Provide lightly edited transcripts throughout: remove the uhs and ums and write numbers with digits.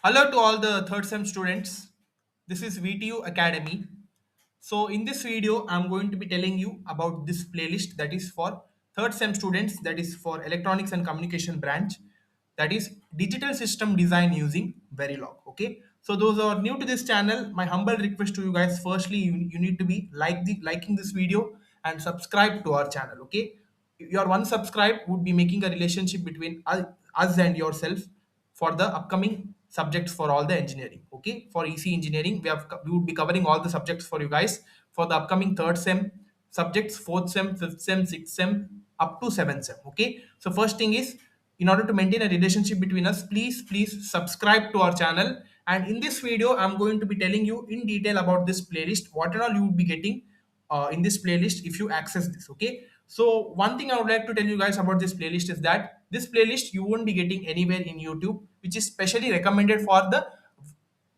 Hello to all the third sem students. This is VTU Academy. So in this video, I'm going to be telling you about this playlist that is for third sem students, that is for electronics and communication branch, that is digital system design using Verilog. Okay. So those who are new to this channel, my humble request to you guys, firstly, you need to be liking this video and subscribe to our channel. Okay. Your one subscribe would be making a relationship between us and yourself for the upcoming subjects for all the engineering. Okay, for EC engineering we would be covering all the subjects for you guys for the upcoming third sem subjects, fourth sem, fifth sem, sixth sem, up to seventh sem. Okay, so first thing is, in order to maintain a relationship between us, please subscribe to our channel. And in this video I'm going to be telling you in detail about this playlist, what and all you would be getting in this playlist if you access this. Okay, so one thing I would like to tell you guys about this playlist is that this playlist you won't be getting anywhere in YouTube, which is specially recommended for the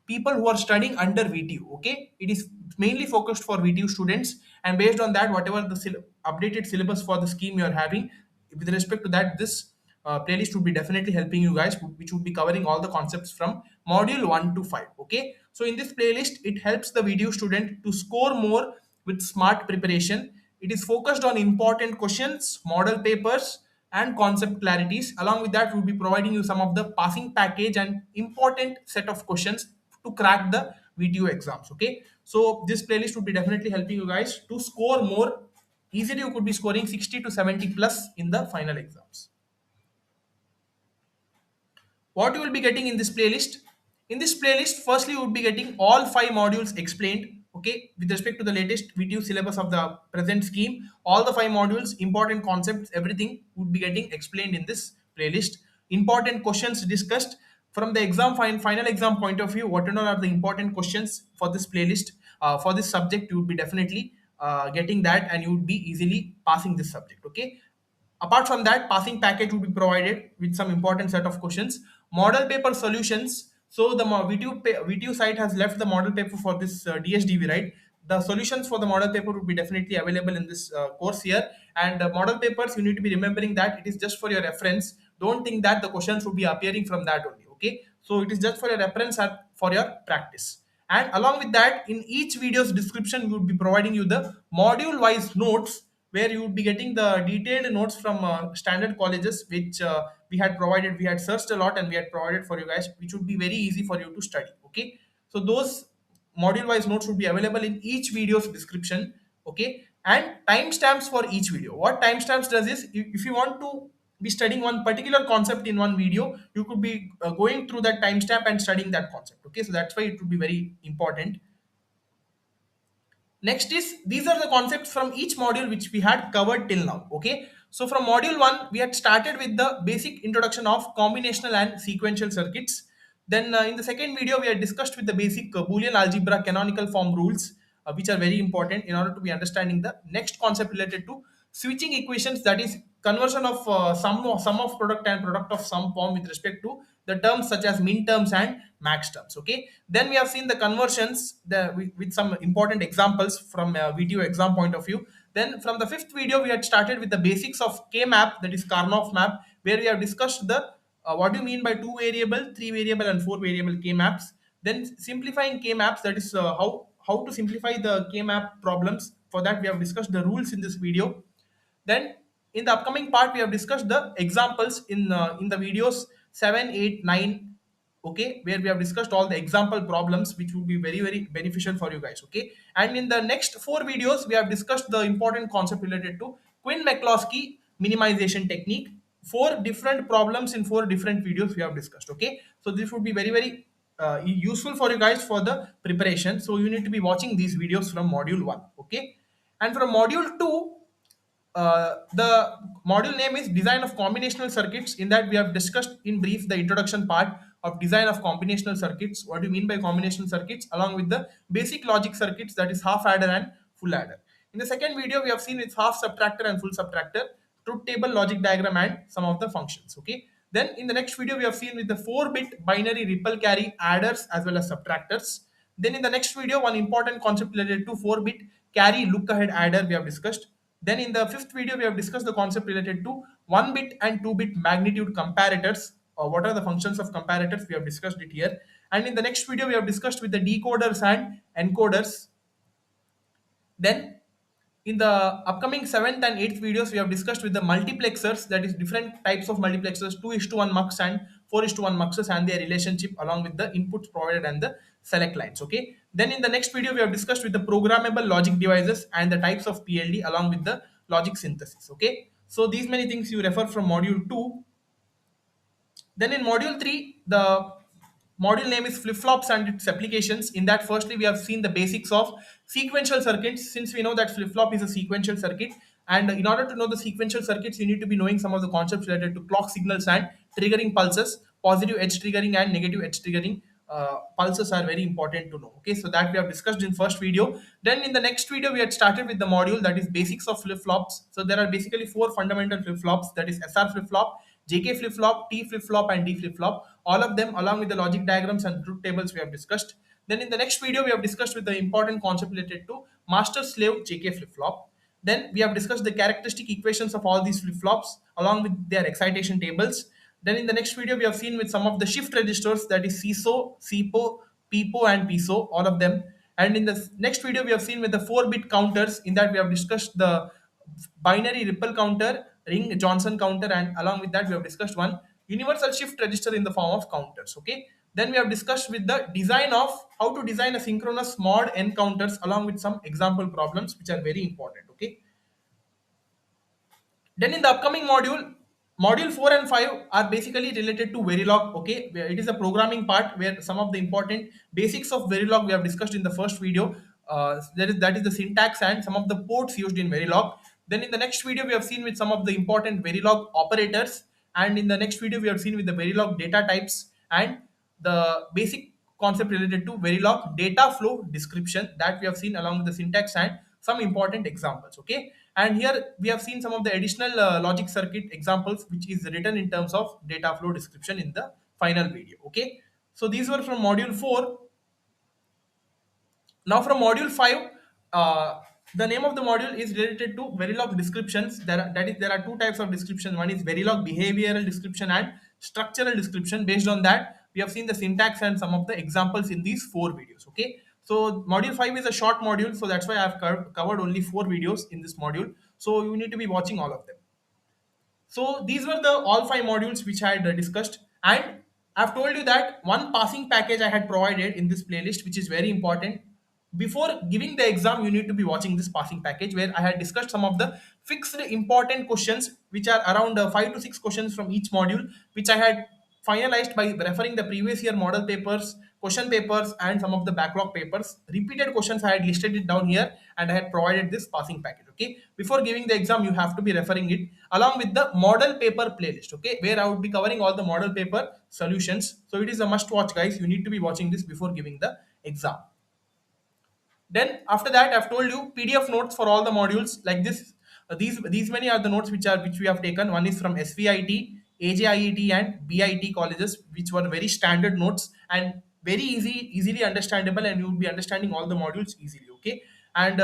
people who are studying under VTU. Okay, it is mainly focused for VTU students, and based on that, whatever the updated syllabus for the scheme you are having, with respect to that, this playlist would be definitely helping you guys, which would be covering all the concepts from module 1 to 5. Okay, so in this playlist, it helps the VTU student to score more with smart preparation. It is focused on important questions, model papers, and concept clarities. Along with that, we'll be providing you some of the passing package and important set of questions to crack the VTU exams. Okay, so this playlist would be definitely helping you guys to score more easily. You could be scoring 60 to 70 plus in the final exams. What you will be getting in this playlist? In this playlist, firstly you would be getting all 5 modules explained, okay, with respect to the latest VTU syllabus of the present scheme. All the 5 modules, important concepts, everything would be getting explained in this playlist. Important questions discussed from the final exam point of view. What and all are the important questions for this playlist, for this subject? You would be definitely getting that, and you would be easily passing this subject. Okay, apart from that, passing package would be provided with some important set of questions, model paper solutions. So the VTU site has left the model paper for this DSDV, right? The solutions for the model paper would be definitely available in this course here. And model papers, you need to be remembering that it is just for your reference. Don't think that the questions would be appearing from that only. Okay, so it is just for your reference and for your practice. And along with that, in each video's description we would be providing you the module wise notes, where you would be getting the detailed notes from standard colleges, which we had searched a lot and we had provided for you guys, which would be very easy for you to study. Okay, so those module wise notes would be available in each video's description. Okay, and timestamps for each video. What timestamps does is, if you want to be studying one particular concept in one video, you could be going through that timestamp and studying that concept. Okay, so that's why it would be very important. Next is, these are the concepts from each module which we had covered till now. Okay, so from module 1 we had started with the basic introduction of combinational and sequential circuits. Then in the second video we had discussed with the basic Boolean algebra canonical form rules, which are very important in order to be understanding the next concept related to switching equations, that is conversion of sum of product and product of sum form with respect to the terms such as min terms and max terms. Okay, then we have seen the conversions with some important examples from a VTO exam point of view. Then from the fifth video we had started with the basics of K map, that is Karnoff map, where we have discussed the what do you mean by 2 variable, 3 variable and 4 variable K maps. Then simplifying K maps, that is how to simplify the K map problems. For that we have discussed the rules in this video. Then in the upcoming part we have discussed the examples in the videos 7, 8, 9. Okay, where we have discussed all the example problems, which would be very beneficial for you guys. Okay, and in the next 4 videos we have discussed the important concept related to Quinn-McCloskey minimization technique. 4 different problems in 4 different videos we have discussed. Okay, so this would be very useful for you guys for the preparation. So you need to be watching these videos from module 1. Okay, and from module 2, the module name is design of combinational circuits. In that we have discussed in brief the introduction part of design of combinational circuits, what do you mean by combinational circuits, along with the basic logic circuits, that is half adder and full adder. In the second video we have seen it's half subtractor and full subtractor, truth table, logic diagram, and some of the functions. Okay, then in the next video we have seen with the 4-bit binary ripple carry adders as well as subtractors. Then in the next video, one important concept related to 4-bit carry look ahead adder we have discussed. Then in the fifth video, we have discussed the concept related to 1-bit and 2-bit magnitude comparators. what are the functions of comparators. We have discussed it here. And in the next video, we have discussed with the decoders and encoders. Then in the upcoming seventh and eighth videos, we have discussed with the multiplexers, that is different types of multiplexers, 2 is to 1 mux and 4 is to 1 muxes and their relationship along with the inputs provided and the select lines. Okay. Then in the next video, we have discussed with the programmable logic devices and the types of PLD along with the logic synthesis. Okay. So these many things you refer from module 2. Then in module 3, the module name is flip-flops and its applications. In that, firstly, we have seen the basics of sequential circuits. Since we know that flip-flop is a sequential circuit, and in order to know the sequential circuits, you need to be knowing some of the concepts related to clock signals and triggering pulses. Positive edge triggering and negative edge triggering pulses are very important to know. Okay, so that we have discussed in first video. Then in the next video, we had started with the module that is basics of flip-flops. So there are basically four fundamental flip-flops, that is SR flip-flop, JK flip flop, T flip flop, and D flip flop. All of them, along with the logic diagrams and truth tables, we have discussed. Then in the next video, we have discussed with the important concept related to master slave JK flip flop. Then we have discussed the characteristic equations of all these flip flops along with their excitation tables. Then in the next video, we have seen with some of the shift registers, that is CISO, CPO, PIPO, and PISO, all of them. And in the next video, we have seen with the 4-bit counters. In that, we have discussed the binary ripple counter, ring Johnson counter, and along with that, we have discussed one universal shift register in the form of counters. Okay. Then we have discussed with the design of how to design a synchronous mod encounters along with some example problems which are very important. Okay. Then in the upcoming module, module 4 and 5 are basically related to Verilog. Okay, where it is a programming part where some of the important basics of Verilog we have discussed in the first video. That is the syntax and some of the ports used in Verilog. Then in the next video we have seen with some of the important Verilog operators, and in the next video we have seen with the Verilog data types and the basic concept related to Verilog data flow description that we have seen along with the syntax and some important examples. Okay, and here we have seen some of the additional logic circuit examples which is written in terms of data flow description in the final video. Okay, so these were from module 4. Now from module 5, the name of the module is related to Verilog descriptions. There are two types of descriptions. One is Verilog behavioral description and structural description. Based on that, we have seen the syntax and some of the examples in these four videos. Okay, so module 5 is a short module, so that's why I've covered only four videos in this module. So you need to be watching all of them. So these were the all five modules which I had discussed, and I've told you that one passing package I had provided in this playlist, which is very important. Before giving the exam, you need to be watching this passing package where I had discussed some of the fixed important questions, which are around 5 to 6 questions from each module, which I had finalized by referring the previous year model papers, question papers, and some of the backlog papers. Repeated questions I had listed it down here, and I had provided this passing package. Okay, before giving the exam, you have to be referring it along with the model paper playlist. Okay, where I would be covering all the model paper solutions. So it is a must watch, guys. You need to be watching this before giving the exam. Then after that, I've told you PDF notes for all the modules like this. These many are the notes which we have taken. One is from SVIT, AJIET, and BIT colleges, which were very standard notes and very easily understandable, and you will be understanding all the modules easily. Okay, and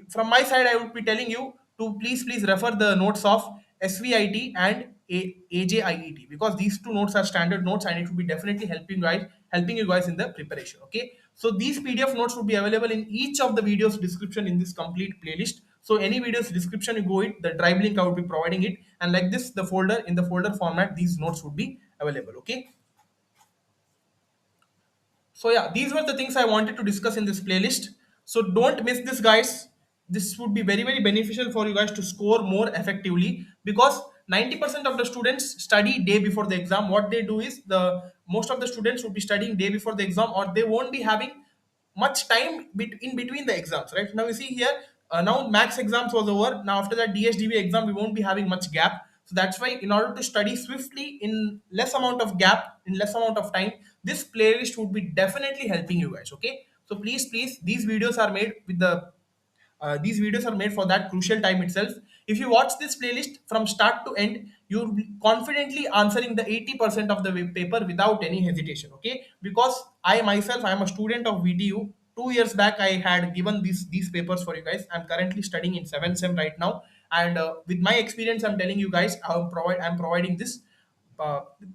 from my side, I would be telling you to please refer the notes of SVIT and AJIET, because these two notes are standard notes and it will be definitely helping you guys in the preparation. Okay, so these PDF notes will be available in each of the videos description in this complete playlist. So any videos description you go it, the drive link I will be providing it, and like this, the folder in the folder format, these notes would be available. Okay, so yeah, these were the things I wanted to discuss in this playlist. So don't miss this, guys. This would be very beneficial for you guys to score more effectively, because 90% of the students study day before the exam. What they do is, the most of the students would be studying day before the exam, or they won't be having much time in between the exams. Right now, you see here, now max exams was over. Now after that DSDV exam, we won't be having much gap. So that's why, in order to study swiftly in less amount of gap, in less amount of time, this playlist would be definitely helping you guys. Okay, so please, these videos are made for that crucial time itself. If you watch this playlist from start to end, you'll be confidently answering the 80% of the paper without any hesitation. Okay, because I myself, I am a student of VTU. 2 years back, I had given these papers for you guys. I'm currently studying in 7th sem right now, and with my experience, I'm telling you guys, I'm providing this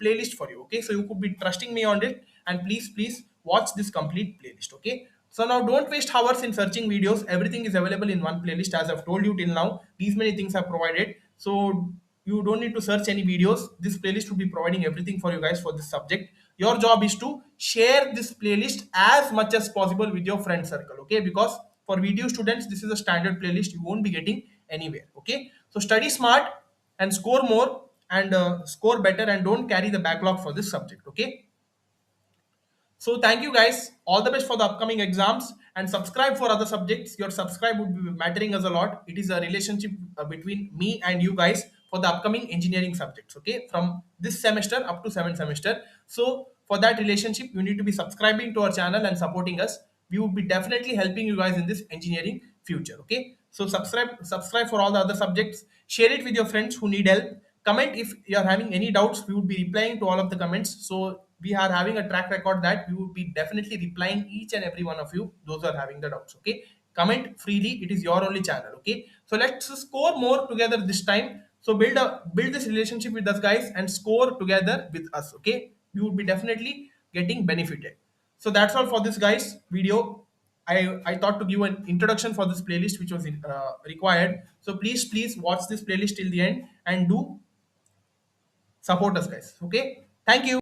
playlist for you. Okay, so you could be trusting me on it, and please watch this complete playlist. Okay, so now don't waste hours in searching videos. Everything is available in one playlist. As I've told you till now, these many things are provided, so you don't need to search any videos. This playlist will be providing everything for you guys for this subject. Your job is to share this playlist as much as possible with your friend circle. Okay, because for video students this is a standard playlist, you won't be getting anywhere. Okay, so study smart and score more, and score better, and don't carry the backlog for this subject. Okay, so thank you guys. All the best for the upcoming exams, and subscribe for other subjects. Your subscribe would be mattering us a lot. It is a relationship between me and you guys for the upcoming engineering subjects. Okay, from this semester up to seventh semester. So for that relationship, you need to be subscribing to our channel and supporting us. We would be definitely helping you guys in this engineering future. Okay, so subscribe for all the other subjects. Share it with your friends who need help. Comment if you are having any doubts. We would be replying to all of the comments. So we are having a track record that we would be definitely replying each and every one of you, those who are having the doubts. Okay, comment freely. It is your only channel. Okay, so let's score more together this time. So build this relationship with us guys and score together with us. Okay, you would be definitely getting benefited. So that's all for this guys video. I thought to give an introduction for this playlist which was required. So please watch this playlist till the end and do support us guys. Okay, thank you.